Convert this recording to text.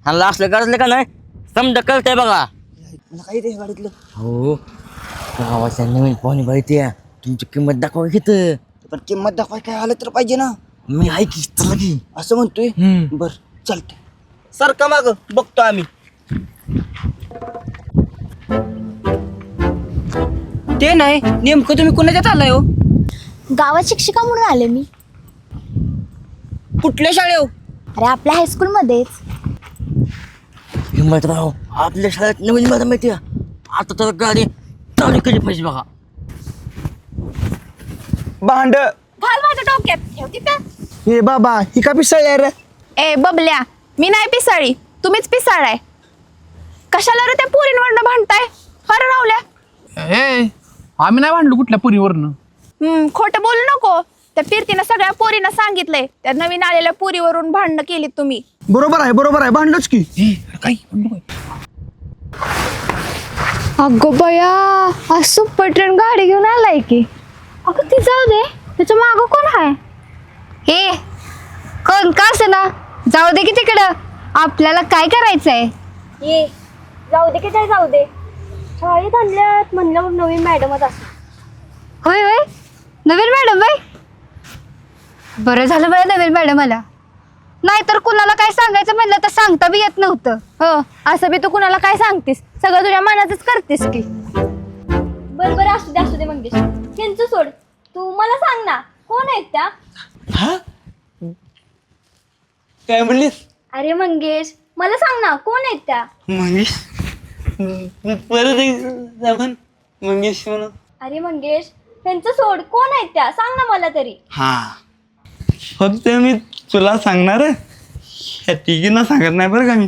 ह्याला असलं करायचं का नाही समजा कळतंय बघा. मला काय ते गाडीतलं हो गावाच्या नवीन पाहुणे बाई आहे, तुमची किंमत दाखवा घेतं. पण किंमत दाखवाय काय आलं तर पाहिजे ना. मी आहे की चला की. असं म्हणतोय. हम्म. बर चालतंय. सारखं माग बघतो आम्ही. ते नाही नेमकं तुम्ही कुणाच्यात आलाय हो? गावात शिक्षिका म्हणून आले मी. कुठल्या शाळेव? अरे आपल्या हायस्कूलमध्येच. हिंमतराव आपल्या शाळेत नवीन मला माहिती आहे, आता तर गाडी चालू केली पाहिजे बघा. भांड. घाल माझ्या डोक्यात ठेव तिथं. हे बाबा ही का पिसळल्या रे? ए बबल्या, मी नाही पिसाळी, तुम्हीच पिसाळाय. कशाला रे त्या पोरींवरनं भांडताय? खरं रावल्या. ए आम्ही नाही भांडलो कुठल्या पुरीवरनं. खोटं बोलू नको. त्या कीर्तीनं सगळ्या पोरींना सांगितलंय, त्या नवीन आलेल्या पोरीवरून भांडणं केली तुम्ही. बरोबर आहे भांडलोच की. काय अगं बया, आज सुपर ट्रेन गाडी घेऊन आलाय की. अगं ती जाऊ दे, त्याच्या मागं कोण आहे? हे कोण का असं ना, जाऊ दे की तिकडं. आपल्याला काय करायचंय? ये जाऊ दे की काय जाऊ दे. शाळेत आणल्यात म्हणल्यावर नवीन मॅडमच असं. होय होय, नवीन मॅडम बाई. बरं झालं बाई नवीन मॅडम आला, नाहीतर कुणाला काय सांगायचं म्हणलं तर सांगता बी येत नव्हतं. हो असं बी तू कुणाला काय सांगतेस, सगळं तुझ्या मनातच करतेस की. बरं बरं असू दे मंगेश. त्यांचं सोड, तू मला सांग ना कोण आहेत त्या? काय म्हणलीस? अरे मंगेश मला सांग ना कोण आहेत त्या? मंगेश परत मंगेश म्हणून. अरे मंगेश त्यांचं सोड, कोण आहेत त्या सांग ना मला तरी. हा फक्त मी तुला सांगणार ह्या तिघींना सांगत नाही बरं का मी.